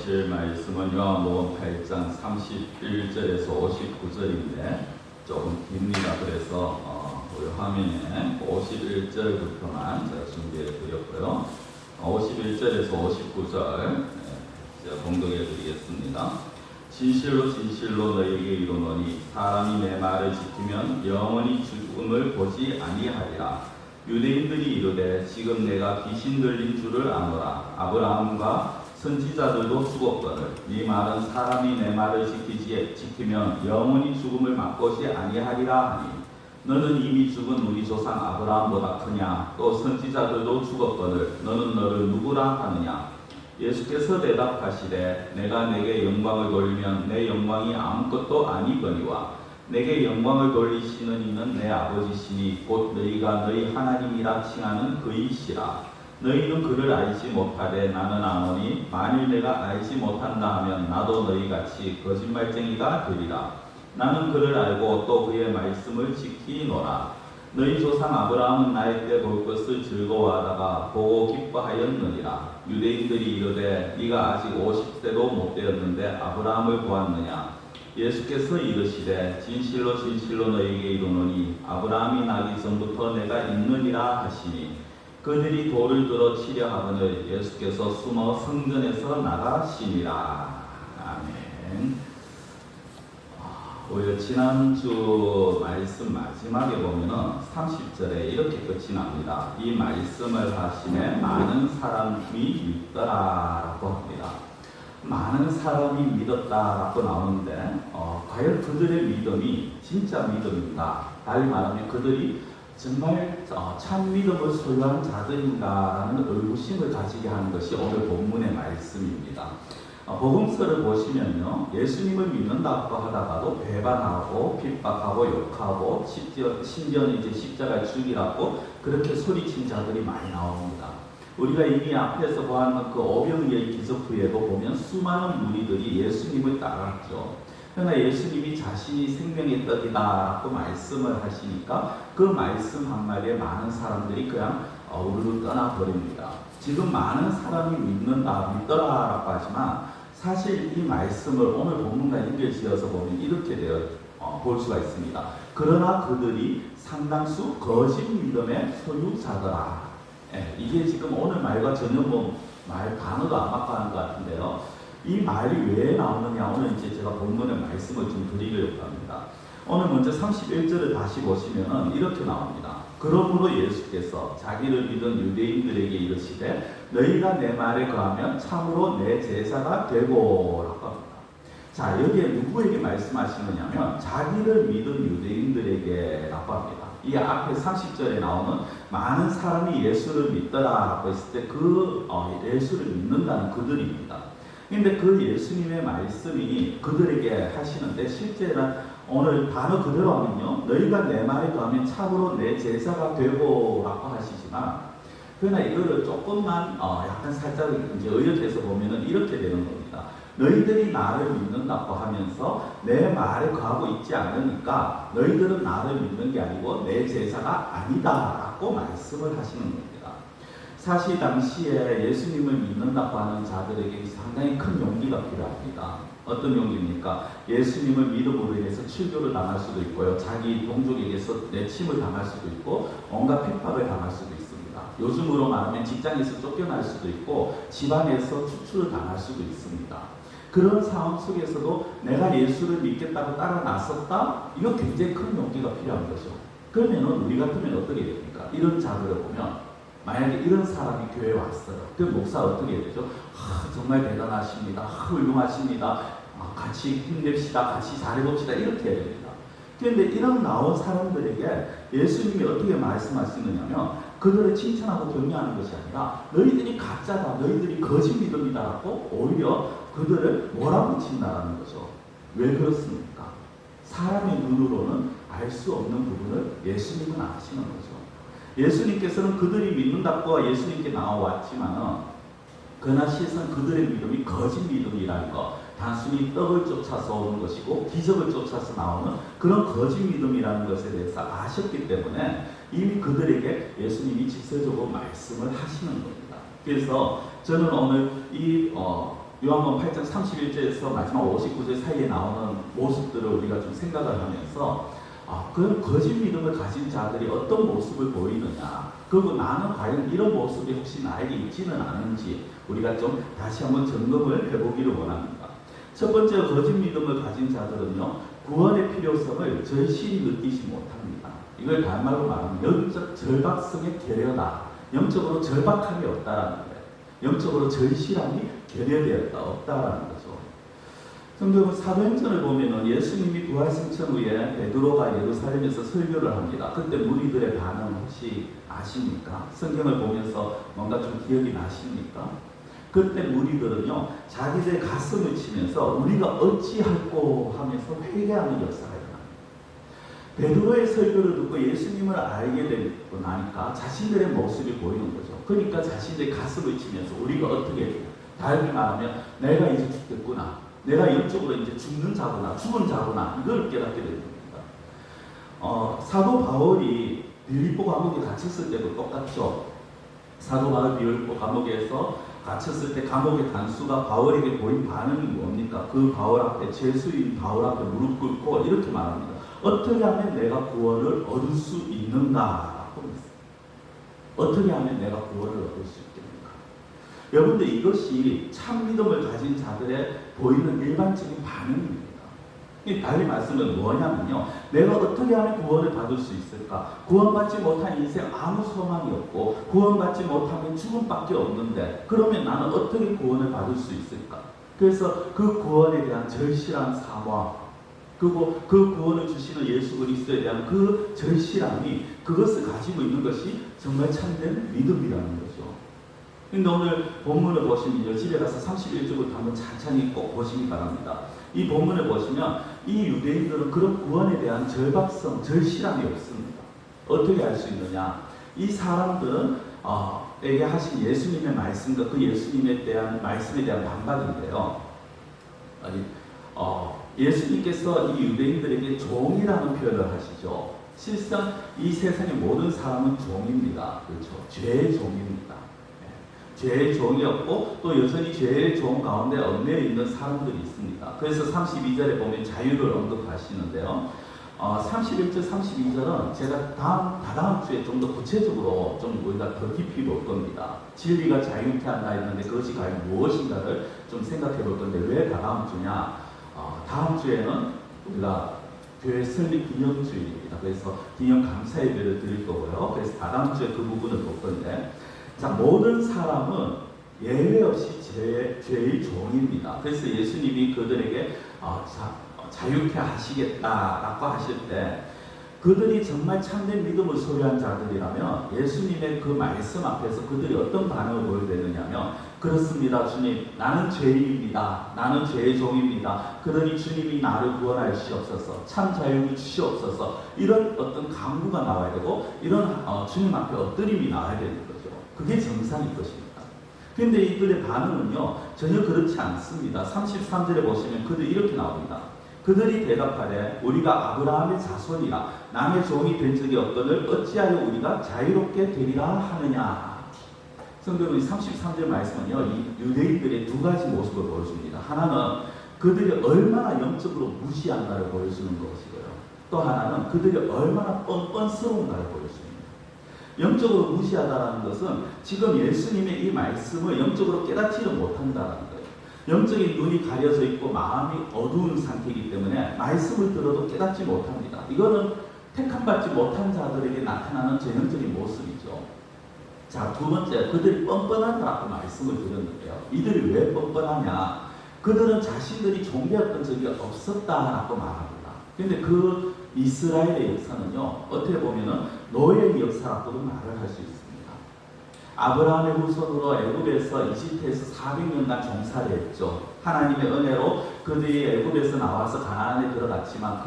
보실 말씀은 요한복음 8장 31절에서 59절인데 조금 깁니다. 그래서 우리 화면에 51절부터만 제가 준비해 드렸고요. 51절에서 59절 제가 봉독해 드리겠습니다. 진실로 진실로 너희에게 이르노니 사람이 내 말을 지키면 영원히 죽음을 보지 아니하리라. 유대인들이 이르되 지금 내가 귀신 들린 줄을 아노라. 아브라함과 선지자들도 죽었거늘 이 말은 사람이 내 말을 지키면 영원히 죽음을 맛보지 아니하리라 하니 너는 이미 죽은 우리 조상 아브라함보다 크냐? 또 선지자들도 죽었거늘 너는 너를 누구라 하느냐? 예수께서 대답하시되 내가 내게 영광을 돌리면 내 영광이 아무것도 아니거니와 내게 영광을 돌리시는 이는 내 아버지시니 곧 너희가 너희 하나님이라 칭하는 그이시라. 너희는 그를 알지 못하되 나는 아노니 만일 내가 알지 못한다 하면 나도 너희같이 거짓말쟁이가 되리라. 나는 그를 알고 또 그의 말씀을 지키노라. 너희 조상 아브라함은 나이 때 볼 것을 즐거워하다가 보고 기뻐하였느니라. 유대인들이 이르되 네가 아직 50세도 못 되었는데 아브라함을 보았느냐? 예수께서 이르시되 진실로 진실로 너희에게 이르노니 아브라함이 나기 전부터 내가 있느니라 하시니 그들이 돌을 들어 치려 하거늘 예수께서 숨어 성전에서 나가시니라. 아멘. 오히려 지난주 말씀 마지막에 보면은 30절에 이렇게 끝이 납니다. 이 말씀을 하시네 많은 사람이 믿더라라고 합니다. 많은 사람이 믿었다라고 나오는데 과연 그들의 믿음이 진짜 믿음인가? 달리 말하면 그들이 정말 참 믿음을 소유한 자들인가라는 의구심을 가지게 하는 것이 오늘 본문의 말씀입니다. 복음서를 보시면요, 예수님을 믿는다고 하다가도 배반하고 핍박하고 욕하고 심지어 이제 십자가에 죽이라고 그렇게 소리친 자들이 많이 나옵니다. 우리가 이미 앞에서 보았던 그 오병이의 기적 후에도 보면 수많은 무리들이 예수님을 따랐죠. 그러나 예수님이 자신이 생명의 떡이다라고 말씀을 하시니까 그 말씀 한마디에 많은 사람들이 그냥 우르르 떠나버립니다. 지금 많은 사람이 믿더라라고 하지만 사실 이 말씀을 오늘 본문과 연결지어서 보면 이렇게 볼 수가 있습니다. 그러나 그들이 상당수 거짓 믿음의 소유자더라. 이게 지금 오늘 말과 전혀 말 단어도 안 맞가는 것 같은데요. 이 말이 왜 나오느냐? 오늘 이제 제가 본문의 말씀을 좀 드리려고 합니다. 오늘 먼저 31절을 다시 보시면 이렇게 나옵니다. 그러므로 예수께서 자기를 믿은 유대인들에게 이르시되 너희가 내 말에 거하면 참으로 내 제사가 되고 라고 합니다. 자, 여기에 누구에게 말씀하시느냐면 자기를 믿은 유대인들에게 라고 합니다. 이 앞에 30절에 나오는 많은 사람이 예수를 믿더라라고 했을 때 그 예수를 믿는다는 그들입니다. 근데 그 예수님의 말씀이 그들에게 하시는데 실제는 오늘 단어 그대로 하면요, 너희가 내 말에 거하면 참으로 내 제사가 되고 라고 하시지만 그러나 이거를 조금만 약간 살짝 이제 의역해서 보면은 이렇게 되는 겁니다. 너희들이 나를 믿는다고 하면서 내 말에 거하고 있지 않으니까 너희들은 나를 믿는 게 아니고 내 제사가 아니다라고 말씀을 하시는 겁니다. 사실 당시에 예수님을 믿는다고 하는 자들에게 상당히 큰 용기가 필요합니다. 어떤 용기입니까? 예수님을 믿음으로 인해서 출교를 당할 수도 있고요. 자기 동족에게서 내침을 당할 수도 있고 온갖 핍박을 당할 수도 있습니다. 요즘으로 말하면 직장에서 쫓겨날 수도 있고 집안에서 추출을 당할 수도 있습니다. 그런 상황 속에서도 내가 예수를 믿겠다고 따라 나섰다? 이거 굉장히 큰 용기가 필요한 거죠. 그러면 우리 같으면 어떻게 됩니까? 이런 자들을 보면 만약에 이런 사람이 교회에 왔어요. 그 목사 어떻게 해야 되죠? 정말 대단하십니다. 훌륭하십니다. 같이 힘냅시다. 같이 잘해봅시다. 이렇게 해야 됩니다. 그런데 이런 나온 사람들에게 예수님이 어떻게 말씀하시느냐면 그들을 칭찬하고 격려하는 것이 아니라 너희들이 가짜다. 너희들이 거짓 믿음이다라고 오히려 그들을 몰아붙인다라는 거죠. 왜 그렇습니까? 사람의 눈으로는 알 수 없는 부분을 예수님은 아시는 거죠. 예수님께서는 그들이 믿는다고 예수님께 나와왔지만은 그러나 실상 그들의 믿음이 거짓 믿음이라는 것, 단순히 떡을 쫓아서 오는 것이고 기적을 쫓아서 나오는 그런 거짓 믿음이라는 것에 대해서 아셨기 때문에 이미 그들에게 예수님이 직설적으로 말씀을 하시는 겁니다. 그래서 저는 오늘 이 요한복음 8장 31절에서 마지막 59절 사이에 나오는 모습들을 우리가 좀 생각을 하면서 그런 거짓 믿음을 가진 자들이 어떤 모습을 보이느냐, 그리고 나는 과연 이런 모습이 혹시 나에게 있지는 않은지 우리가 좀 다시 한번 점검을 해보기를 원합니다. 첫 번째, 거짓 믿음을 가진 자들은요, 구원의 필요성을 절실히 느끼지 못합니다. 이걸 반말로 말하면 영적 절박성의 결여다. 영적으로 절박함이 없다라는 거예요. 영적으로 절실함이 결여되었다, 없다라는 거죠. 성경은 사도행전을 보면은 예수님이 부활승천 후에 베드로가 예루살렘에서 설교를 합니다. 그때 무리들의 반응 혹시 아십니까? 성경을 보면서 뭔가 좀 기억이 나십니까? 그때 무리들은요, 자기들 가슴을 치면서 우리가 어찌할꼬 하면서 회개하는 역사가 일어납니다. 베드로의 설교를 듣고 예수님을 알게 되고 나니까 자신들의 모습이 보이는 거죠. 그러니까 자신들의 가슴을 치면서 우리가 어떻게 해야 되나? 다르게 말하면 내가 이제 죽겠구나. 내가 영적으로 이제 죽는 자구나, 죽은 자구나, 이걸 깨닫게 됩니다. 사도 바울이 빌립보 감옥에 갇혔을 때도 똑같죠. 사도 바울 빌립보 감옥에서 갇혔을 때 감옥의 간수가 바울에게 보인 반응이 뭡니까? 그 바울 앞에, 죄수인 바울 앞에 무릎 꿇고 이렇게 말합니다. 어떻게 하면 내가 구원을 얻을 수 있는가? 어떻게 하면 내가 구원을 얻을 수 있겠는가? 여러분들, 이것이 참 믿음을 가진 자들의 보이는 일반적인 반응입니다. 달리 말씀은 뭐냐면요, 내가 어떻게 하면 구원을 받을 수 있을까? 구원받지 못한 인생 아무 소망이 없고 구원받지 못하면 죽음밖에 없는데 그러면 나는 어떻게 구원을 받을 수 있을까? 그래서 그 구원에 대한 절실한 사모함, 그리고 그 구원을 주시는 예수 그리스도에 대한 그 절실함이, 그것을 가지고 있는 것이 정말 참된 믿음이라는 거죠. 근데 오늘 본문을 보시면 집에 가서 31절부터 한번 찬찬히 꼭 보시기 바랍니다. 이 본문을 보시면 이 유대인들은 그런 구원에 대한 절박성, 절실함이 없습니다. 어떻게 할 수 있느냐? 이 사람들은 에게 하신 예수님의 말씀과 그 예수님에 대한 말씀에 대한 반박인데요. 예수님께서 이 유대인들에게 종이라는 표현을 하시죠. 실상 이 세상의 모든 사람은 종입니다. 그렇죠? 죄의 종입니다. 죄의 종이었고 또 여전히 죄의 종 가운데 얽매여 있는 사람들이 있습니다. 그래서 32절에 보면 자유를 언급하시는데요. 31절, 32절은 제가 다다음 주에 좀 더 구체적으로 좀 우리가 더 깊이 볼 겁니다. 진리가 자유케 한다 했는데 그것이 과연 무엇인가를 좀 생각해 볼 건데, 왜 다다음 주냐? 다음 주에는 우리가 교회 설립 기념주일입니다. 그래서 기념 감사 예배를 드릴 거고요. 그래서 다다음 주에 그 부분을 볼 건데, 자, 모든 사람은 예외 없이 죄의 종입니다. 그래서 예수님이 그들에게 자유케 하시겠다라고 하실 때, 그들이 정말 참된 믿음을 소유한 자들이라면 예수님의 그 말씀 앞에서 그들이 어떤 반응을 보여야 되느냐면, 그렇습니다 주님, 나는 죄인입니다. 나는 죄의 종입니다. 그러니 주님이 나를 구원하시옵소서, 참 자유를 주시옵소서, 이런 어떤 강구가 나와야 되고 이런 주님 앞에 엎드림이 나와야 되는 거죠. 그게 정상일 것입니다. 그런데 이들의 반응은요, 전혀 그렇지 않습니다. 33절에 보시면 그들이 이렇게 나옵니다. 그들이 대답하되 우리가 아브라함의 자손이라 남의 종이 된 적이 없거늘 어찌하여 우리가 자유롭게 되리라 하느냐. 성경의 33절 말씀은요, 이 유대인들의 두 가지 모습을 보여줍니다. 하나는 그들이 얼마나 영적으로 무시한가를 보여주는 것이고요, 또 하나는 그들이 얼마나 뻔뻔스러운가를 보여줍니다. 영적으로 무시하다라는 것은 지금 예수님의 이 말씀을 영적으로 깨닫지를 못한다는 거예요. 영적인 눈이 가려져 있고 마음이 어두운 상태이기 때문에 말씀을 들어도 깨닫지 못합니다. 이거는 택함받지 못한 자들에게 나타나는 전형적인 모습이죠. 자, 두 번째, 그들이 뻔뻔하다고 말씀을 드렸는데요. 이들이 왜 뻔뻔하냐? 그들은 자신들이 종되었던 적이 없었다라고 말합니다. 그런데 그 이스라엘의 역사는요, 어떻게 보면은 노예의 역사라고도 말을 할 수 있습니다. 아브라함의 후손으로 애굽에서 이집트에서 400년간 종살이 했죠. 하나님의 은혜로 그들이 애굽에서 나와서 가나안에 들어갔지만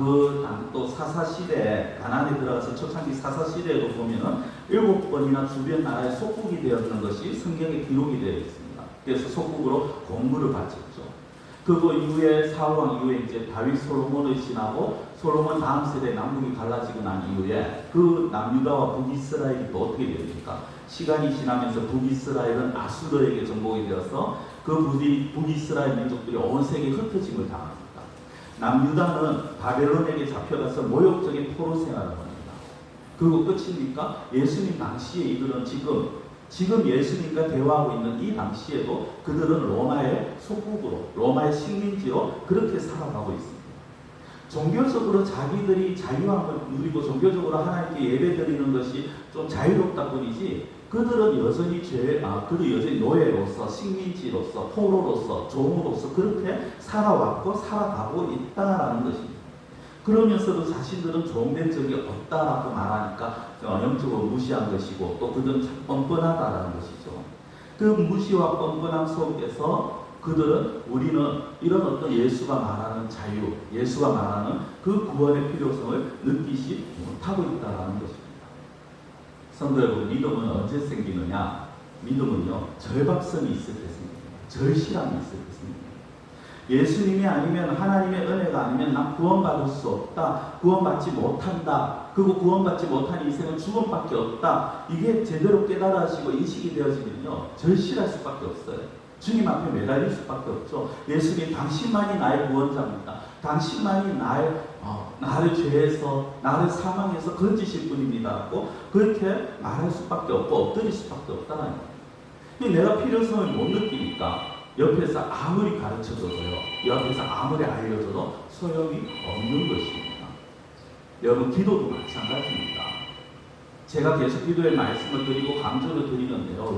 또 사사시대에, 가나안에 들어가서 초창기 사사시대에도 보면은 7번이나 주변 나라에 속국이 되었는 것이 성경에 기록이 되어 있습니다. 그래서 속국으로 공물을 바쳤죠. 그거 이후에 사울왕 이후에 이제 다윗 솔로몬을 지나고 솔로몬 다음 세대 남북이 갈라지고 난 이후에 그 남유다와 북이스라엘이 또 어떻게 됩니까? 시간이 지나면서 북이스라엘은 아수르에게 정복이 되어서 그 북이스라엘 민족들이 온 세계에 흩어짐을 당합니다. 남유다는 바벨론에게 잡혀가서 모욕적인 포로 생활을 합니다. 그리고 끝입니까? 예수님 당시에 이들은 지금 예수님과 대화하고 있는 이 당시에도 그들은 로마의 속국으로, 로마의 식민지로 그렇게 살아가고 있습니다. 종교적으로 자기들이 자유함을 누리고 종교적으로 하나님께 예배드리는 것이 좀 자유롭다 뿐이지 그들은 여전히 여전히 노예로서, 식민지로서, 포로로서, 종으로서 그렇게 살아왔고 살아가고 있다라는 것입니다. 그러면서도 자신들은 종된 적이 없다라고 말하니까 영적으로 무시한 것이고 또 그들은 참 뻔뻔하다라는 것이죠. 그 무시와 뻔뻔함 속에서 그들은 우리는 이런 어떤 예수가 말하는 자유, 예수가 말하는 그 구원의 필요성을 느끼지 못하고 있다는 것입니다. 성도 여러분, 믿음은 언제 생기느냐? 믿음은요, 절박성이 있을 때 생깁니다. 절실함이 있을 때 생깁니다. 예수님이 아니면, 하나님의 은혜가 아니면 난 구원받을 수 없다, 구원받지 못한다, 그리고 구원받지 못한 인생은 죽음밖에 없다, 이게 제대로 깨달아지고 인식이 되어지면요 절실할 수밖에 없어요. 주님 앞에 매달릴 수밖에 없죠. 예수님, 당신만이 나의 구원자입니다. 당신만이 나를 죄에서, 나를 사망에서 건지실 분입니다라고 그렇게 말할 수밖에 없고 엎드릴 수밖에 없다는 거예요. 내가 필요성을 못 느끼니까 옆에서 아무리 가르쳐줘도요, 옆에서 아무리 알려줘도 소용이 없는 것입니다. 여러분, 기도도 마찬가지입니다. 제가 계속 기도의 말씀을 드리고 강조를 드리는데요.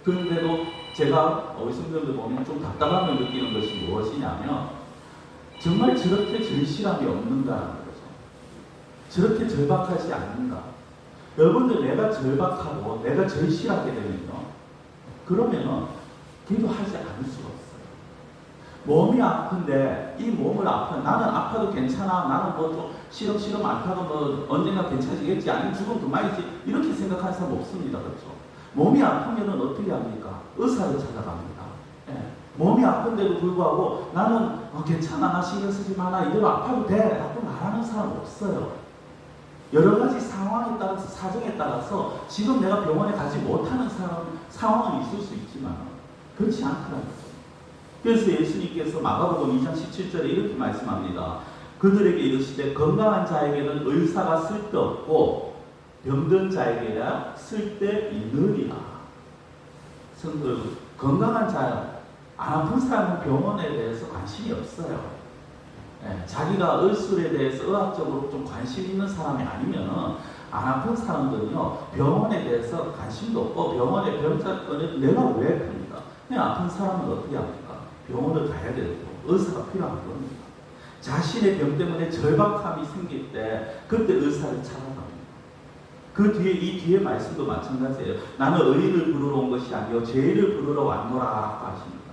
그런데도 제가 우리 성도들 보면 좀 답답함을 느끼는 것이 무엇이냐면 정말 저렇게 절실함이 없는가라는 거죠. 저렇게 절박하지 않는가. 여러분들, 내가 절박하고 내가 절실하게 되면요, 그러면은 기도하지 않을 수가 없어요. 몸이 아픈데 이 몸을 나는 아파도 괜찮아, 나는 뭐 좀 시름시름 아파도 뭐 언젠가 괜찮아지겠지, 아니면 죽으면 그만이지, 이렇게 생각하는 사람 없습니다. 그렇죠? 몸이 아프면은 어떻게 합니까? 의사를 찾아갑니다. 예. 몸이 아픈데도 불구하고 나는 괜찮아, 나 신경 쓰지 마, 나 이대로 아파도 돼 라고 말하는 사람 없어요. 여러 가지 상황에 따라서, 사정에 따라서 지금 내가 병원에 가지 못하는 상황은 있을 수 있지만 그렇지 않더라는 거죠. 그래서 예수님께서 마가복음 2장 17절에 이렇게 말씀합니다. 그들에게 이르시되 건강한 자에게는 의사가 쓸데없고 병든 자에게야 쓸데있느니라. 성도 여러분, 건강한 자, 안 아픈 사람은 병원에 대해서 관심이 없어요. 예, 자기가 의술에 대해서 의학적으로 좀 관심 있는 사람이 아니면 안 아픈 사람들은요, 병원에 대해서 관심도 없고 병원에 병자권을 내가 왜 합니까? 그냥 아픈 사람은 어떻게 합니까? 병원을 가야 되고 의사가 필요한 겁니다. 자신의 병 때문에 절박함이 생길 때 그때 의사를 찾아갑니다. 그 뒤에, 이 뒤에 말씀도 마찬가지예요. 나는 의인을 부르러 온 것이 아니요 죄인을 부르러 왔노라 하십니다.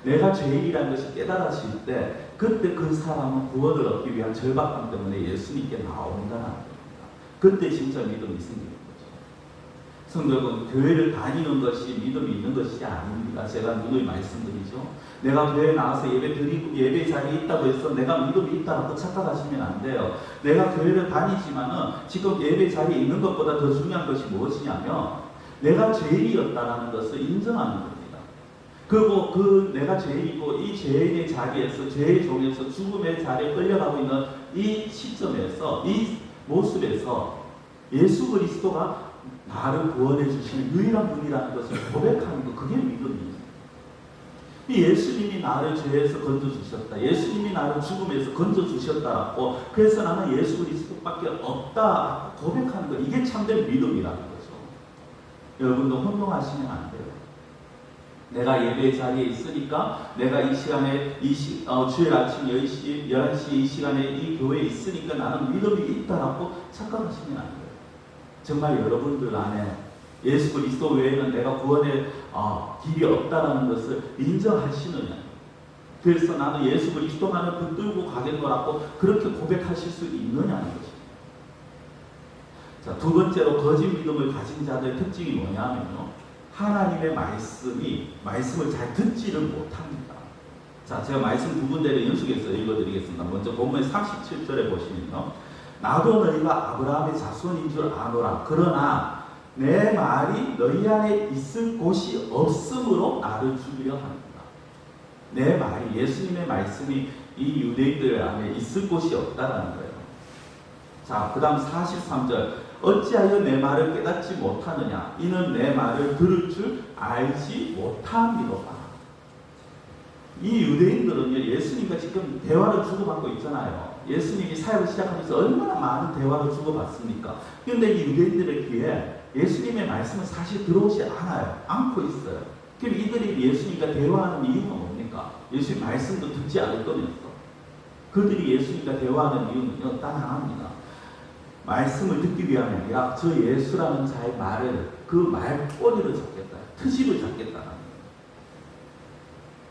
내가 죄인이라는 것이 깨달아질 때 그때 그 사람은 구원을 얻기 위한 절박함 때문에 예수님께 나온다는 겁니다. 그때 진짜 믿음이 생기는 거죠. 성도 여러분, 교회를 다니는 것이 믿음이 있는 것이 아닙니다. 제가 누누이 말씀드리죠. 내가 교회에 나와서 예배 자리에 있다고 해서 내가 믿음이 있다고 착각하시면 안 돼요. 내가 교회를 다니지만은 지금 예배 자리에 있는 것보다 더 중요한 것이 무엇이냐면 내가 죄인이었다는 것을 인정하는 겁니다. 그리고 내가 죄인이고 이 죄인의 자리에서, 죄의 종에서 죽음의 자리에 끌려가고 있는 이 시점에서, 이 모습에서 예수 그리스도가 나를 구원해 주시는 유일한 분이라는 것을 고백하는 것, 그게 믿음이에요. 예수님이 나를 죄에서 건져주셨다, 예수님이 나를 죽음에서 건져주셨다라고, 그래서 나는 예수 그리스도밖에 없다 고백하는 것, 이게 참된 믿음이라는 거죠. 여러분도 혼동하시면 안 돼요. 내가 예배 자리에 있으니까, 내가 이 시간에 주일 아침 11시 이 시간에 이 교회에 있으니까 나는 믿음이 있다라고 착각하시면 안 돼요. 정말 여러분들 안에 예수 그리스도 외에는 내가 구원의 길이 없다라는 것을 인정하시느냐. 그래서 나는 예수 그리스도만을 붙들고 가겠노라고 그렇게 고백하실 수 있느냐는 것입니다. 자, 두 번째로 거짓 믿음을 가진 자들의 특징이 뭐냐면요, 하나님의 말씀을 잘 듣지를 못합니다. 자, 제가 말씀 두 군데를 연속해서 읽어드리겠습니다. 먼저 본문 37절에 보시면요, 나도 너희가 아브라함의 자손인 줄 아노라. 그러나 내 말이 너희 안에 있을 곳이 없으므로 나를 죽이려 합니다. 내 말이, 예수님의 말씀이 이 유대인들 안에 있을 곳이 없다라는 거예요. 자, 그 다음 43절. 어찌하여 내 말을 깨닫지 못하느냐? 이는 내 말을 들을 줄 알지 못함이로다. 이 유대인들은요, 예수님과 지금 대화를 주고받고 있잖아요. 예수님이 사역을 시작하면서 얼마나 많은 대화를 주고받습니까? 그런데 이 유대인들의 귀에 예수님의 말씀은 사실 들어오지 않고 있어요. 그럼 이들이 예수님과 대화하는 이유가 뭡니까? 예수님 말씀도 듣지 않을 거면서. 그들이 예수님과 대화하는 이유는요, 단 하나입니다. 말씀을 듣기 위함이 아니라 저 예수라는 자의 말을, 그 말꼬리를 잡겠다, 트집을 잡겠다는 거예요.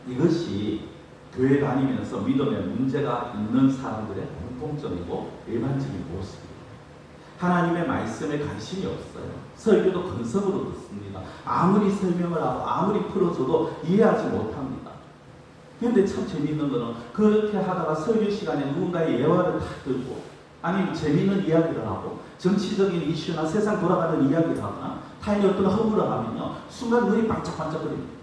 이것이 교회 다니면서 믿음에 문제가 있는 사람들의 공통점이고 일반적인 모습이에요. 하나님의 말씀에 관심이 없어요. 설교도 근성으로 듣습니다. 아무리 설명을 하고 아무리 풀어줘도 이해하지 못합니다. 그런데 참 재미있는 거는 그렇게 하다가 설교 시간에 누군가의 예화를 다 들고 아니면 재미있는 이야기를 하고 정치적인 이슈나 세상 돌아가는 이야기를 하거나 타인의 어떤 허물을 하면요, 순간 눈이 반짝반짝거립니다.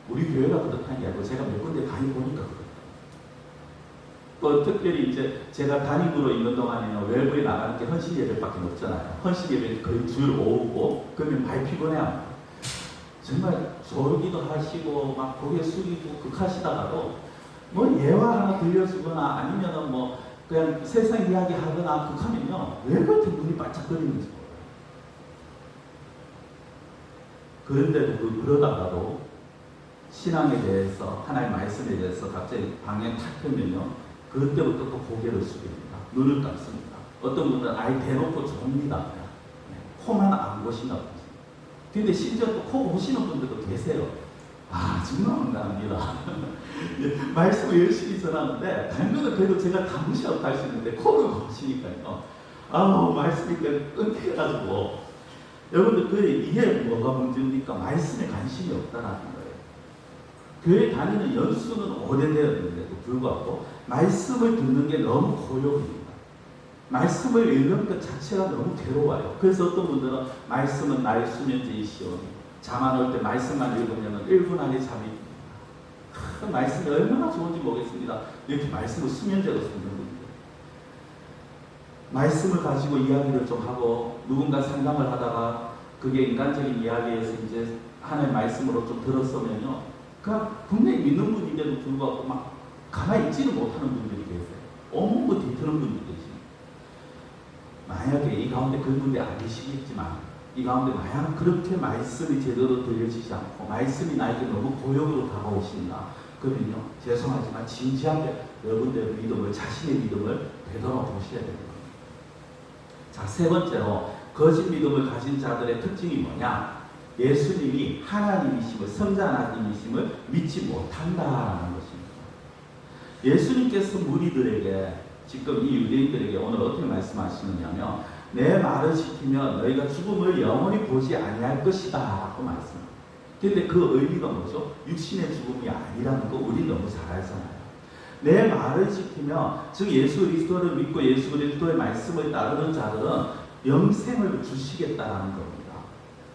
우리 교회가 그렇다는 게 아니고 제가 몇 군데 다니보니까 그렇다. 또 특별히 이제 제가 단임으로 있는 동안에는 외부에 나가는 게 헌신 예배밖에 없잖아요. 헌신 예배 거의 줄 오고 그러면 많이 피곤해요. 정말 졸기도 하시고 막 고개 숙이고 극하시다가도 뭐 예화 하나 들려주거나 아니면은 뭐 그냥 세상 이야기 하거나 극하면요, 왜 그렇게 눈이 반짝거리는지 몰라요. 그런데도 그러다가도 신앙에 대해서, 하나님의 말씀에 대해서 갑자기 방향 탁 펴면요, 그때부터 또 고개를 숙입니다. 눈을 감습니다. 어떤 분들은 아예 대놓고 좁니다. 코만 안 보시나 보지. 근데 심지어 또 코 보시는 분들도 계세요. 아, 정말 황당합니다. 말씀을 열심히 전하는데, 당면은 그래도 제가 다 무시하고 할 수 있는데, 코를 보시니까요. 말씀이 끊겨가지고. 여러분들, 이게 뭐가 문제입니까? 말씀에 관심이 없다는 거예요. 교회 다니는 연수는 오래되었는데도 불구하고 말씀을 듣는 게 너무 고역입니다. 말씀을 읽는 것 자체가 너무 괴로워요. 그래서 어떤 분들은 말씀은 나의 수면제이시오. 잠 안 올 때 말씀만 읽으면 1분 안에 잠이 듭니다. 말씀이 얼마나 좋은지 모르겠습니다. 이렇게 말씀을 수면제로 쓰는 분들. 말씀을 가지고 이야기를 좀 하고 누군가 상담을 하다가 그게 인간적인 이야기에서 이제 하나의 말씀으로 좀 들었으면요, 그러니까 분명히 믿는 분인데도 불구하고 막 가만히 있지를 못하는 분들이 계세요. 온몸을 뒤트는 분들이 계세요. 만약에 이 가운데 그분들이 안 계시겠지만 이 가운데 만약 그렇게 말씀이 제대로 들려지지 않고 말씀이 나에게 너무 고역으로 다가오신다, 그러면요, 죄송하지만 진지하게 여러분들의 믿음을, 자신의 믿음을 되돌아보셔야 됩니다. 자, 세 번째로 거짓 믿음을 가진 자들의 특징이 뭐냐? 예수님이 하나님이심을, 성자 하나님이심을 믿지 못한다라는 것입니다. 예수님께서 무리들에게, 지금 이 유대인들에게 오늘 어떻게 말씀하시느냐면, 내 말을 지키면 너희가 죽음을 영원히 보지 아니할 것이다 라고 말씀합니다. 그런데 그 의미가 뭐죠? 육신의 죽음이 아니라는 거 우리 너무 잘 알잖아요. 내 말을 지키면, 즉 예수 그리스도를 믿고 예수 그리스도의 말씀을 따르는 자들은 영생을 주시겠다라는 겁니다.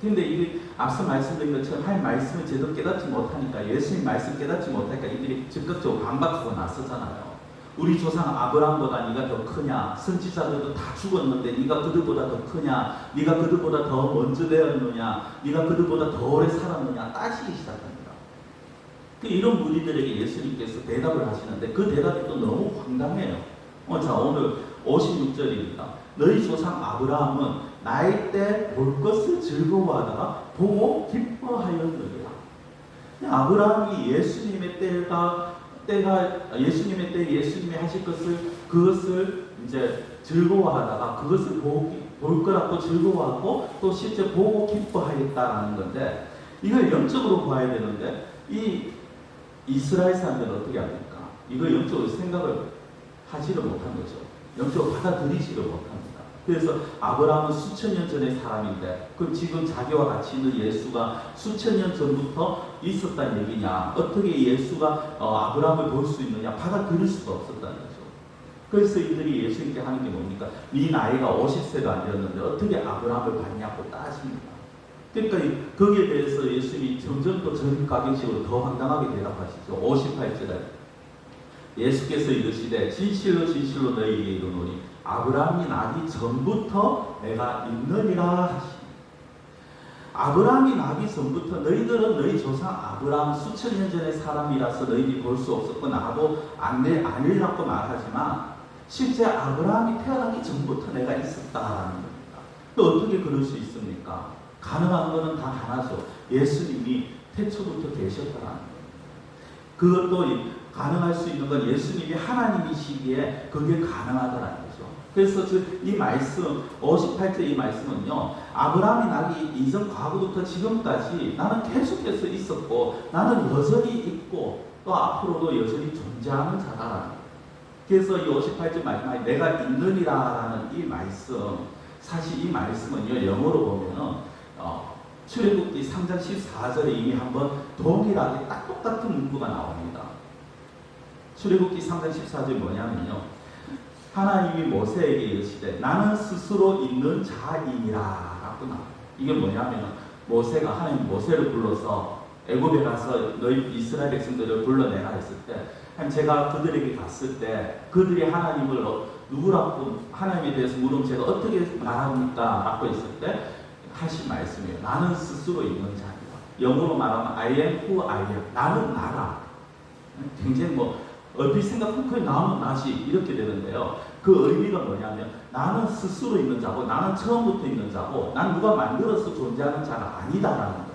그런데 이게 앞서 말씀드린 것처럼 할 말씀을 제대로 깨닫지 못하니까, 예수님 말씀 깨닫지 못하니까 이들이 적극적으로 반박하고 나서잖아요. 우리 조상 아브라함보다 네가 더 크냐? 선지자들도 다 죽었는데 네가 그들보다 더 크냐? 네가 그들보다 더 먼저 되었느냐? 네가 그들보다 더 오래 살았느냐? 따지기 시작합니다. 이런 무리들에게 예수님께서 대답을 하시는데 그 대답이 또 너무 황당해요. 자, 오늘 56절입니다. 너희 조상 아브라함은 나이 때 볼 것을 즐거워하다가 보고 기뻐하였느니라. 아브라함이 예수님의 때가 예수님의 때 예수님이 하실 그것을 이제 즐거워하다가 그것을 볼 거라고 즐거워하고 또 실제 보고 기뻐하였다라는 건데, 이걸 영적으로 봐야 되는데 이 이스라엘 사람들은 어떻게 합니까? 이걸 영적으로 생각을 하지를 못한 거죠. 영적으로 받아들이지를 못합니다. 그래서 아브라함은 수천 년 전의 사람인데, 그럼 지금 자기와 같이 있는 예수가 수천 년 전부터 있었다는 얘기냐? 어떻게 예수가 아브라함을 볼 수 있느냐? 받아들일 수가 없었다는 거죠. 그래서 이들이 예수님께 하는 게 뭡니까? 네 나이가 50세도 안 되었는데 어떻게 아브라함을 봤냐고 따집니다. 그러니까 거기에 대해서 예수님이 점점 또 전가격식으로 더 황당하게 대답하시죠. 58절에 예수께서 이르시되 진실로 진실로 너희에게 이르노니 아브라함이 나기 전부터 내가 있느니라 하시니, 아브라함이 나기 전부터 너희들은 너희 조상 아브라함 수천 년 전의 사람이라서 너희들이 볼 수 없었고 나도 아니라고 말하지만 실제 아브라함이 태어나기 전부터 내가 있었다라는 겁니다. 또 어떻게 그럴 수 있습니까? 가능한 것은 다 하나죠. 예수님이 태초부터 계셨다라는 거예요. 그것도 가능할 수 있는 건 예수님이 하나님이시기에 그게 가능하다라는 거죠. 그래서 이 말씀 58절 이 말씀은요, 아브라함이 나기 이전 과거부터 지금까지 나는 계속해서 있었고 나는 여전히 있고 또 앞으로도 여전히 존재하는 자다라는 거예요. 그래서 이 58절 마지막에 내가 있느니라라는 이 말씀, 사실 이 말씀은요 영어로 보면은 출애굽기 3장 14절에 이미 한번 동일하게 딱 똑같은 문구가 나옵니다. 출애굽기 3장 14절이 뭐냐면요, 하나님이 모세에게 이르시되 나는 스스로 있는 자이니라 라고 나와요. 이게 뭐냐면 모세가, 하나님 모세를 불러서 애굽에 가서 너희 이스라엘 백성들을 불러내라 했을 때, 제가 그들에게 갔을 때 그들이 하나님을 누구라고 하나님에 대해서 물으면 제가 어떻게 말합니까? 라고 했을 때 하신 말씀이에요. 나는 스스로 있는 자이다. 영어로 말하면 I am who I am. 나는 나라. 굉장히 얼핏 생각하면 그게 나는 나지 이렇게 되는데요. 그 의미가 뭐냐면 나는 스스로 있는 자고 나는 처음부터 있는 자고 난 누가 만들어서 존재하는 자가 아니다라는 거예요.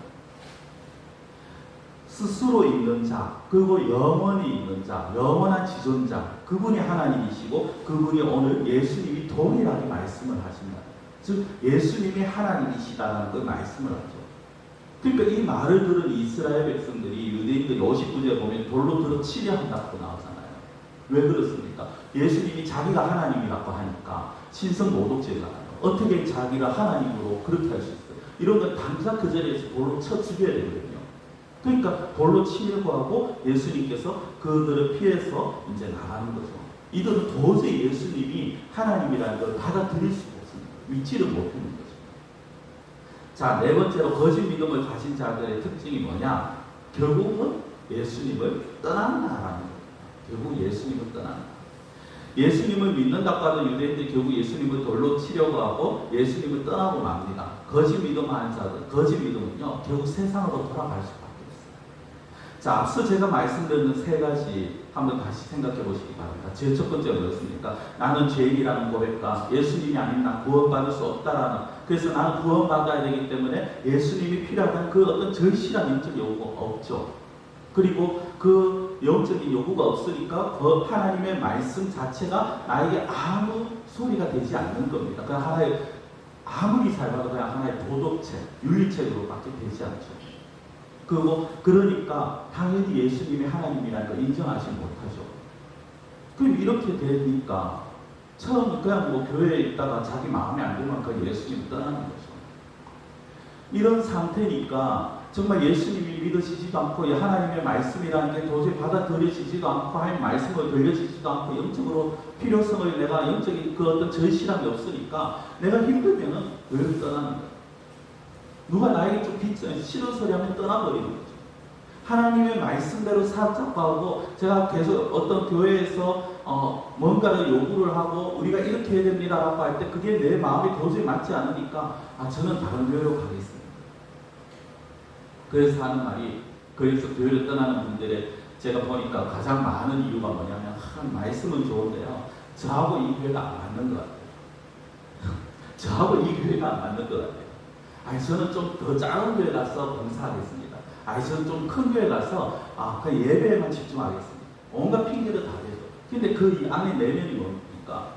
스스로 있는 자, 그리고 영원히 있는 자, 영원한 지존자, 그분이 하나님이시고 그분이 오늘 예수님이 동일하게 말씀을 하십니다. 즉 예수님이 하나님이시다라는 걸 말씀을 하죠. 그러니까 이 말을 들은 이스라엘 백성들이, 유대인들이 59절에 보면 돌로 들어 치려 한다고 나오잖아요. 왜 그렇습니까? 예수님이 자기가 하나님이라고 하니까 신성 모독죄가 나요. 어떻게 자기가 하나님으로 그렇게 할 수 있어요? 이런 건 당장 그 자리에서 돌로 쳐 죽여야 되거든요. 그러니까 돌로 치려고 하고 예수님께서 그들을 피해서 이제 나가는 거죠. 이들은 도저히 예수님이 하나님이라는 걸 받아들일 수가 없습니다. 믿지를 못하는 거죠. 자, 네 번째로 거짓 믿음을 가진 자들의 특징이 뭐냐? 결국은 예수님을 떠난다라는 겁니다. 결국 예수님을 떠난다. 예수님을 믿는다고 하는 유대인들이 결국 예수님을 돌로 치려고 하고 예수님을 떠나고 맙니다. 거짓 믿음 하는 자들, 거짓 믿음은요 결국 세상으로 돌아갈 수밖에 없어요. 자, 앞서 제가 말씀드린 세 가지 한번 다시 생각해 보시기 바랍니다. 제일 첫 번째가 뭐였습니까? 나는 죄인이라는 고백과 예수님이 아닌 난 구원받을 수 없다라는, 그래서 나는 구원받아야 되기 때문에 예수님이 필요하다는 그 어떤 절실한 영적 요구가 없죠. 그리고 그 영적인 요구가 없으니까 그 하나님의 말씀 자체가 나에게 아무 소리가 되지 않는 겁니다. 그냥 하나의, 아무리 살아도 그냥 하나의 도덕책, 윤리책으로밖에 되지 않죠. 그리고 그러니까 당연히 예수님이 하나님이라는 걸 인정하지 못하죠. 그럼 이렇게 되니까 처음 그냥 교회에 있다가 자기 마음에 안 들면 그 예수님 떠나는 거죠. 이런 상태니까 정말 예수님이 믿어지지도 않고 하나님의 말씀이라는 게 도저히 받아들여지지도 않고 하나님 말씀을 들려지지도 않고 영적으로 필요성을 내가 영적인 그 어떤 절실함이 없으니까 내가 힘들면은 교회를 떠나는 거예요. 누가 나에게 좀 싫은 소리 하면 떠나버리는 거죠. 하나님의 말씀대로 살자고 제가 계속 어떤 교회에서 뭔가를 요구를 하고 우리가 이렇게 해야 됩니다라고 할 때 그게 내 마음에 도저히 맞지 않으니까 저는 다른 교회로 가겠습니다. 그래서 하는 말이, 그래서 교회를 떠나는 분들의 제가 보니까 가장 많은 이유가 뭐냐면 말씀은 좋은데요, 저하고 이 교회가 안 맞는 것 같아요. 저하고 이 교회가 안 맞는 것 같아요. 저는 좀 더 작은 교회 가서 봉사하겠습니다. 저는 좀 큰 교회 가서 그 예배에만 집중하겠습니다. 온갖 핑계를 다 대죠. 근데 그 안에 내면이 뭡니까?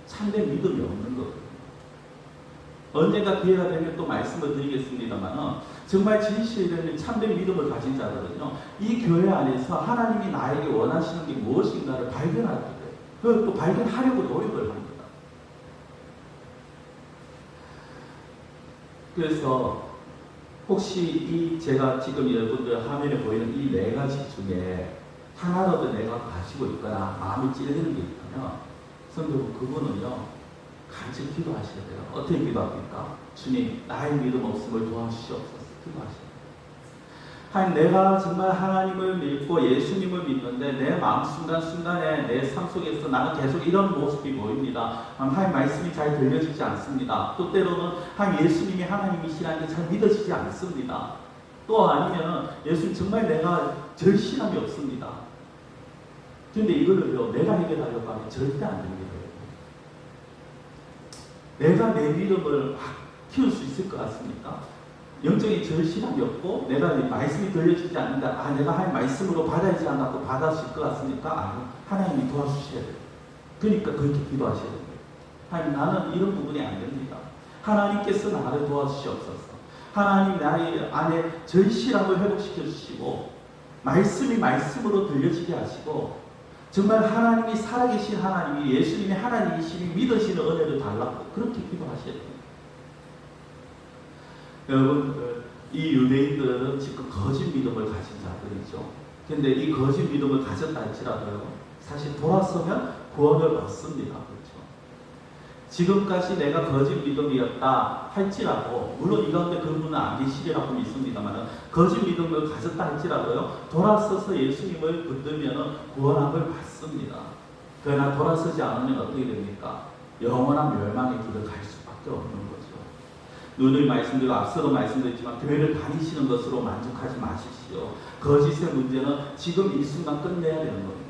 참된 믿음이 없는 거거든요. 언젠가 기회가 되면 또 말씀을 드리겠습니다만 정말 진실된 참된 믿음을 가진 자들은요, 이 교회 안에서 하나님이 나에게 원하시는 게 무엇인가를 발견할 거예요. 그걸 또 발견하려고 노력을 합니다. 그래서 혹시 제가 지금 여러분들 화면에 보이는 이 네 가지 중에 하나라도 내가 가지고 있거나 마음이 찔리는 게 있다면 성도분, 그분은요 간절히 기도하셔야 돼요. 어떻게 기도합니까? 주님, 나의 믿음 없음을 도와주시옵소서. 기도하셔야 돼요. 하나님, 내가 정말 하나님을 믿고 예수님을 믿는데 내 마음 순간순간에 내 삶 속에서 나는 계속 이런 모습이 보입니다. 하나님 말씀이 잘 들려지지 않습니다. 또 때로는 하나님 예수님이 하나님이시라는 게 잘 믿어지지 않습니다. 또 아니면 예수님 정말 내가 절실함이 없습니다. 그런데 이거를요, 내가 해결하려고 하면 절대 안 됩니다. 내가 내 믿음을 막 키울 수 있을 것 같습니까? 영적인 절실함이 없고 내가 말씀이 들려지지 않는다. 내가 하나님 말씀으로 받아야지 않고 받았을 것 같습니까? 아니요. 하나님이 도와주셔야 돼요. 그러니까 그렇게 기도하셔야 돼요. 하나님, 나는 이런 부분이 안 됩니다. 하나님께서 나를 도와주시옵소서. 하나님, 나의 안에 절실함을 회복시켜 주시고 말씀이 말씀으로 들려지게 하시고 정말 하나님이 살아계신 하나님이 예수님이 하나님이시니 믿으시는 은혜를 달라고 그렇게 기도하셔야 돼요. 여러분, 이 유대인들은 지금 거짓 믿음을 가진 자들이죠. 근데 이 거짓 믿음을 가졌다 할지라도요, 사실 돌아서면 구원을 얻습니다. 그렇죠? 지금까지 내가 거짓 믿음이었다 할지라도, 물론 이 가운데 그런 분은 안 계시리라고 믿습니다만, 거짓 믿음을 가졌다 할지라도요, 돌아서서 예수님을 붙들면 구원함을 받습니다. 그러나 돌아서지 않으면 어떻게 됩니까? 영원한 멸망의 길을 갈 수밖에 없는 거죠. 눈을 말씀드리고 앞서도 말씀드렸지만 교회를 다니시는 것으로 만족하지 마십시오. 거짓의 문제는 지금 이 순간 끝내야 되는 겁니다.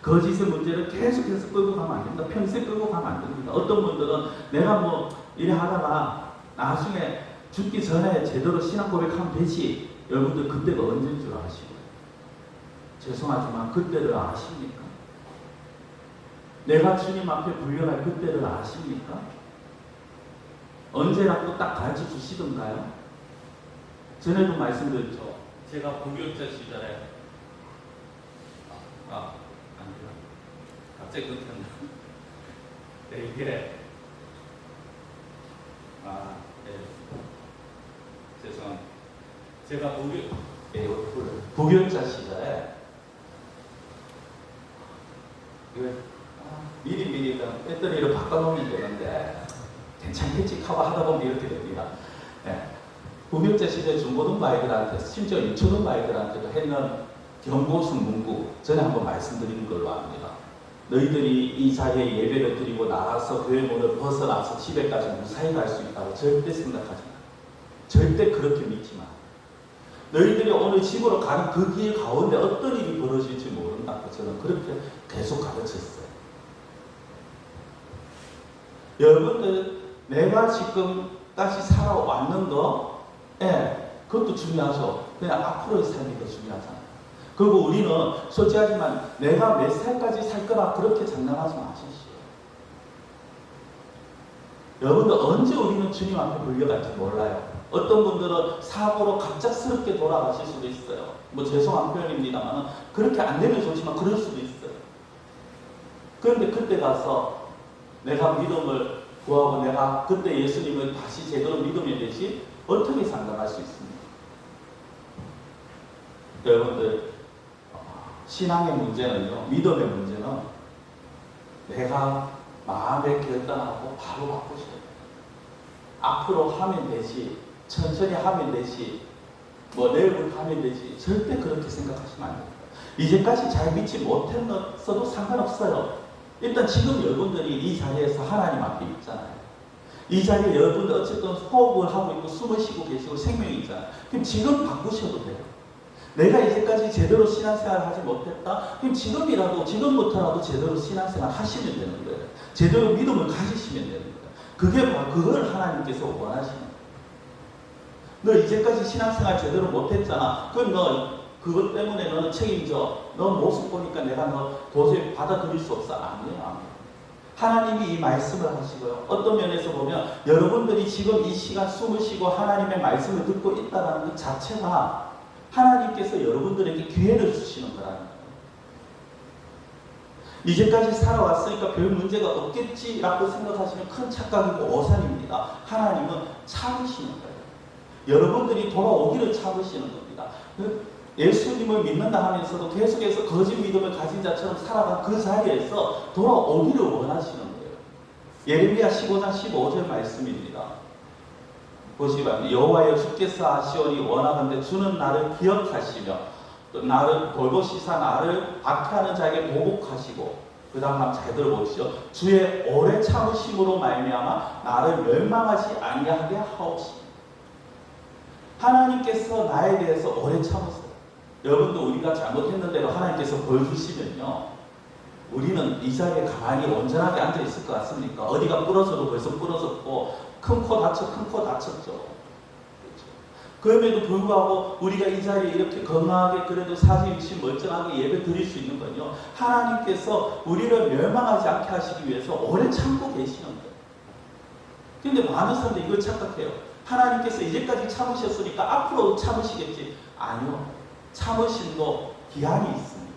거짓의 문제를 계속해서 끌고 가면 안 됩니다. 평생 끌고 가면 안 됩니다. 어떤 분들은 내가 뭐 이래 하다가 나중에 죽기 전에 제대로 신앙 고백하면 되지. 여러분들 그때가 언제인 줄 아시고요. 죄송하지만 그때를 아십니까? 내가 주님 앞에 불려갈 그때를 아십니까? 언제라고 딱 가르쳐 주시던가요? 전에도 말씀드렸죠. 제가 부교육자 시절에 아니라 갑자기 끊겼나? 네, 이게 죄송합니다. 제가 부교육자 시절에 미리 배터리를 바꿔놓으면 되는데 괜찮겠지 하고 하다 보면 이렇게 됩니다. 부교육자 시대 중고등부 아이들한테, 심지어 유초등부 아이들한테도 했는 경고성 문구 전에 한번 말씀드린 걸로 압니다. 너희들이 이 자리에 예배를 드리고 나가서 교회 문을 벗어나서 집에까지 무사히 갈 수 있다고 절대 생각하지 마. 절대 그렇게 믿지 마. 너희들이 오늘 집으로 가는 그 길 가운데 어떤 일이 벌어질지 모른다고 저는 그렇게 계속 가르쳤어요. 여러분들, 내가 지금까지 살아왔는 거, 그것도 중요하죠. 그냥 앞으로의 삶이 더 중요하잖아요. 그리고 우리는 솔직하지만 내가 몇 살까지 살 거라 그렇게 장담하지 마십시오. 여러분들, 언제 우리는 주님 앞에 불려갈지 몰라요. 어떤 분들은 사고로 갑작스럽게 돌아가실 수도 있어요. 뭐 죄송한 표현입니다만 그렇게 안 되면 좋지만 그럴 수도 있어요. 그런데 그때 가서 내가 믿음을 구하고 내가 그때 예수님을 다시 제대로 믿으면 되지 어떻게 상담할 수 있습니까? 여러분들, 신앙의 문제는요, 믿음의 문제는 내가 마음에 결단하고 바로 바꾸셔야 돼요. 앞으로 하면 되지, 천천히 하면 되지, 뭐 내일부터 하면 되지, 절대 그렇게 생각하시면 안 됩니다. 이제까지 잘 믿지 못했어도 상관없어요. 일단 지금 여러분들이 이 자리에서 하나님 앞에 있잖아요. 이 자리에 여러분들 어쨌든 호흡을 하고 있고 숨을 쉬고 계시고 생명이 있잖아요. 그럼 지금 바꾸셔도 돼요. 내가 이제까지 제대로 신앙생활을 하지 못했다? 그럼 지금부터라도 제대로 신앙생활 하시면 되는 거예요. 제대로 믿음을 가지시면 되는 거예요. 그게 바로 그걸 하나님께서 원하시는 거예요. 너 이제까지 신앙생활 제대로 못했잖아. 그럼 너 그것 때문에 너는 책임져. 너 모습 보니까 내가 너 도저히 받아들일 수 없어. 아니에요. 하나님이 이 말씀을 하시고요. 어떤 면에서 보면 여러분들이 지금 이 시간 숨을 쉬고 하나님의 말씀을 듣고 있다는 것 자체가 하나님께서 여러분들에게 기회를 주시는 거라는 거예요. 이제까지 살아왔으니까 별 문제가 없겠지라고 생각하시면 큰 착각이고 오산입니다. 하나님은 참으시는 거예요. 여러분들이 돌아오기를 참으시는 겁니다. 예수님을 믿는다 하면서도 계속해서 거짓 믿음을 가진 자처럼 살아간 그 자리에서 돌아오기를 원하시는 거예요. 예레미야 15장 15절 말씀입니다. 보시기 바랍니다. 여호와여 주께서 하시오니 원하건대 주는 나를 기억하시며 또 나를 돌보시사 나를 박해하는 자에게 보복하시고 그 다음 한번 잘 들어보시죠. 주의 오래 참으심으로 말미암아 나를 멸망하지 아니하게 하옵시니. 하나님께서 나에 대해서 오래 참으세요. 여러분도 우리가 잘못했는데도 하나님께서 벌 주시면요, 우리는 이 자리에 가만히 온전하게 앉아 있을 것 같습니까? 어디가 부러져도 벌써 부러졌고 큰 코 다쳤죠. 그럼에도 불구하고 우리가 이 자리에 이렇게 건강하게 그래도 사지육신 멀쩡하게 예배 드릴 수 있는 건요, 하나님께서 우리를 멸망하지 않게 하시기 위해서 오래 참고 계시는 거예요. 그런데 많은 사람들이 이걸 착각해요. 하나님께서 이제까지 참으셨으니까 앞으로도 참으시겠지. 아니요. 참으심도 기한이 있습니다.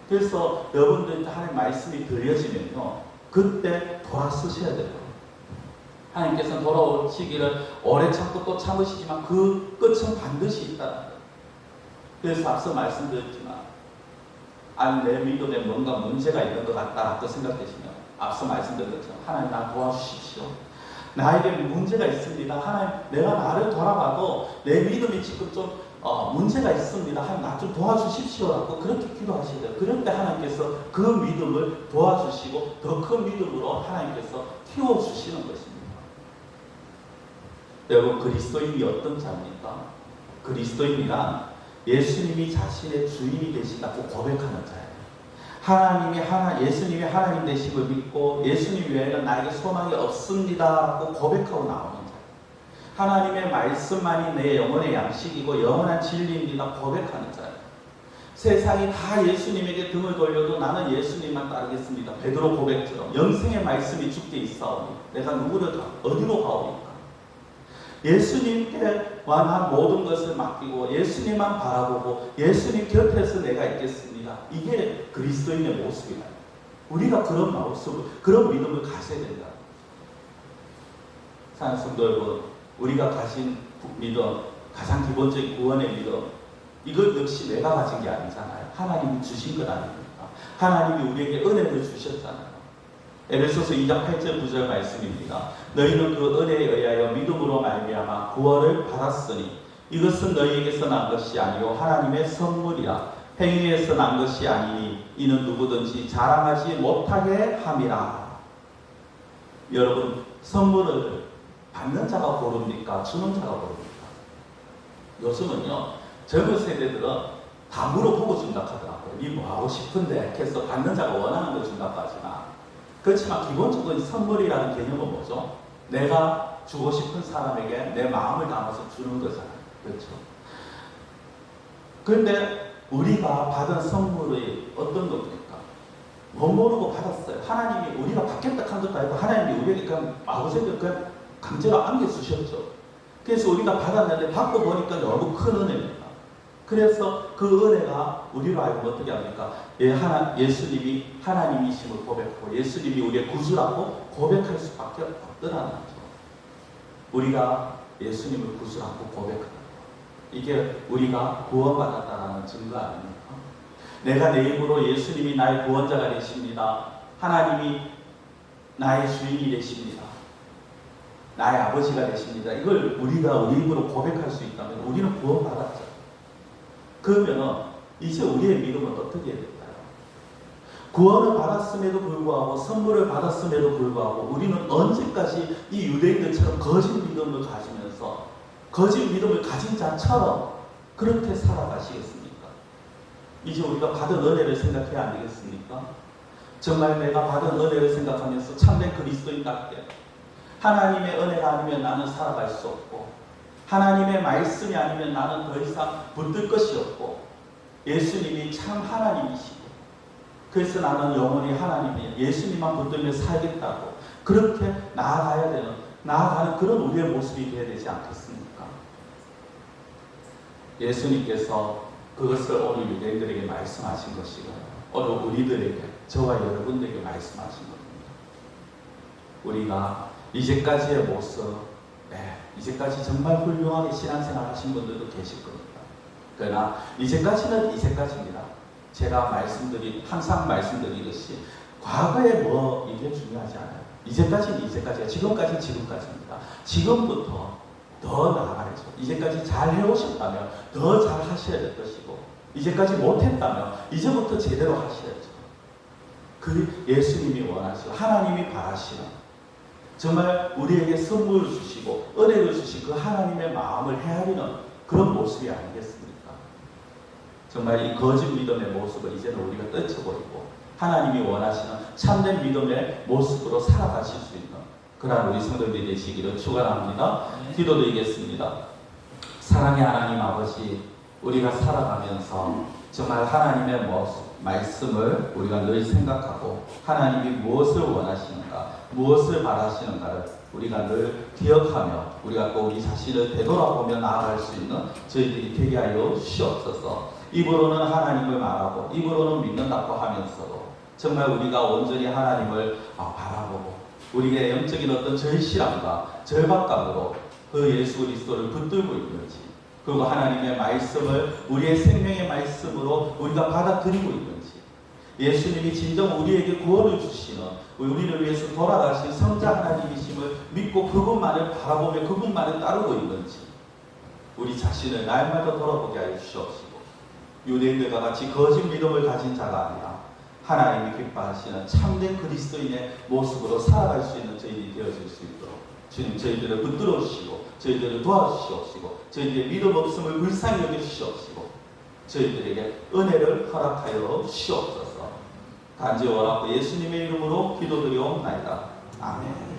그래서 여러분들한테 하나님 말씀이 들려지면요, 그때 돌아서셔야 돼요. 하나님께서는 돌아오시기를 오래 참고 또 참으시지만 그 끝은 반드시 있다는 거예요. 그래서 앞서 말씀드렸지만 내 믿음에 뭔가 문제가 있는 것 같다라고 생각되시면 앞서 말씀드린 것처럼 하나님 나 도와주십시오. 나에게 문제가 있습니다. 하나님 내가 나를 돌아봐도 내 믿음이 지금 좀 문제가 있습니다. 하나님 나 좀 도와주십시오라고 그렇게 기도하셔야 돼요. 그럴 때 하나님께서 그 믿음을 도와주시고 더 큰 믿음으로 하나님께서 키워주시는 것입니다. 여러분, 그리스도인이 어떤 자입니까? 그리스도인이란 예수님이 자신의 주인이 되시다고 고백하는 자예요. 예수님이 하나님 되심을 믿고 예수님 외에는 나에게 소망이 없습니다라고 고백하고 나오는 자예요. 하나님의 말씀만이 내 영혼의 양식이고 영원한 진리입니다 고백하는 자예요. 세상이 다 예수님에게 등을 돌려도 나는 예수님만 따르겠습니다. 베드로 고백처럼 영생의 말씀이 주께 있사오니 내가 누구를 어디로 가오리까? 예수님께 완한 모든 것을 맡기고 예수님만 바라보고 예수님 곁에서 내가 있겠습니다. 이게 그리스도인의 모습이다. 우리가 그런 모습, 그런 믿음을 가져야 된다. 사랑하는 성도 여러분, 우리가 가진 믿음, 가장 기본적인 구원의 믿음, 이것 역시 내가 가진 게 아니잖아요. 하나님이 주신 것 아닙니까? 하나님이 우리에게 은혜를 주셨잖아요. 에베소서 2장 8절 9절 말씀입니다. 너희는 그 은혜에 의하여 믿음으로 말미암아 구원을 받았으니 이것은 너희에게서 난 것이 아니요 하나님의 선물이라. 행위에서 난 것이 아니니 이는 누구든지 자랑하지 못하게 함이라. 여러분, 선물을 받는 자가 고릅니까? 주는 자가 고릅니까? 요즘은요, 젊은 세대들은 다 물어보고 준다 하더라고요. 니 뭐 하고 싶은데 해서 받는 자가 원하는 걸 준다고 하지만, 그렇지만 기본적으로 선물이라는 개념은 뭐죠? 내가 주고 싶은 사람에게 내 마음을 담아서 주는 거잖아요. 그렇죠? 그런데 우리가 받은 선물이 어떤 겁니까? 못 모르고 받았어요. 하나님이 우리가 받겠다 한 것도 아니고 하나님이 우리에게 그냥 마구새도 그냥 강제로 안겨주셨죠. 그래서 우리가 받았는데 받고 보니까 너무 큰 은혜입니다. 그래서 그 은혜가 우리로 알고 어떻게 합니까? 예수님이 하나님이심을 고백하고 예수님이 우리의 구주라고 고백할 수밖에 없더라는 거죠. 우리가 예수님을 구주라고 고백하는 거. 이게 우리가 구원받았다는 증거 아닙니까? 내가 내 입으로 예수님이 나의 구원자가 되십니다. 하나님이 나의 주인이 되십니다. 나의 아버지가 되십니다. 이걸 우리가 우리 입으로 고백할 수 있다면 우리는 구원받았죠. 그러면 이제 우리의 믿음은 어떻게 해야 될까요? 구원을 받았음에도 불구하고 선물을 받았음에도 불구하고 우리는 언제까지 이 유대인들처럼 거짓 믿음을 가지면서 거짓 믿음을 가진 자처럼 그렇게 살아가시겠습니까? 이제 우리가 받은 은혜를 생각해야 안 되겠습니까? 정말 내가 받은 은혜를 생각하면서 참된 그리스도인답게 하나님의 은혜가 아니면 나는 살아갈 수 없고 하나님의 말씀이 아니면 나는 더 이상 붙들 것이 없고 예수님이 참 하나님이시고 그래서 나는 영원히 하나님이 예수님만 붙들며 살겠다고 그렇게 나아가는 그런 우리의 모습이 되어야 되지 않겠습니까? 예수님께서 그것을 오늘 유대인들에게 말씀하신 것이고 오늘 우리들에게 저와 여러분들에게 말씀하신 겁니다. 우리가 이제까지의 모습 이제까지 정말 훌륭하게 신앙생활 하신 분들도 계실 겁니다. 그러나 이제까지는 이제까지입니다. 제가 항상 말씀드리듯이 과거에 뭐 이게 중요하지 않아요. 이제까지는 이제까지야. 지금까지는 지금까지입니다. 지금부터 더 나아가야죠. 이제까지 잘 해오셨다면 더 잘 하셔야 될 것이고, 이제까지 못했다면 이제부터 제대로 하셔야죠. 그 예수님이 원하시고 하나님이 바라시는, 정말 우리에게 선물을 주시고 은혜를 주신 그 하나님의 마음을 헤아리는 그런 모습이 아니겠습니까? 정말 이 거짓 믿음의 모습을 이제는 우리가 떨쳐버리고 하나님이 원하시는 참된 믿음의 모습으로 살아가실 수 있는 그러한 우리 성도들이 되시기를 축원합니다. 기도드리겠습니다. 사랑의 하나님 아버지, 우리가 살아가면서 정말 하나님의 모습, 말씀을 우리가 늘 생각하고 하나님이 무엇을 원하시는가, 무엇을 바라시는가를 우리가 늘 기억하며 우리가 또 우리 자신을 되돌아보며 나아갈 수 있는 저희들이 되게 하여 주시옵소서. 입으로는 하나님을 말하고 입으로는 믿는다고 하면서도 정말 우리가 온전히 하나님을 바라보고 우리의 영적인 어떤 절실함과 절박감으로 그 예수 그리스도를 붙들고 있는지, 그리고 하나님의 말씀을 우리의 생명의 말씀으로 우리가 받아들이고 있는지, 예수님이 진정 우리에게 구원을 주시는, 우리를 위해서 돌아가신 성자 하나님이심을 믿고 그분만을 바라보며 그분만을 따르고 있는지 우리 자신을 날마다 돌아보게 하여 주시옵시고, 유대인들과 같이 거짓 믿음을 가진 자가 아니라 하나님이 기뻐하시는 참된 그리스도인의 모습으로 살아갈 수 있는 저희들이 되어질 수 있도록 주님 저희들을 붙들어 주시고 저희들을 도와주시옵시고 저희들의 믿음 없음을 불쌍히 여겨주시옵시고 저희들에게 은혜를 허락하여 주시옵소서. 간절히 원하고 예수님의 이름으로 기도드리옵나이다. 아멘.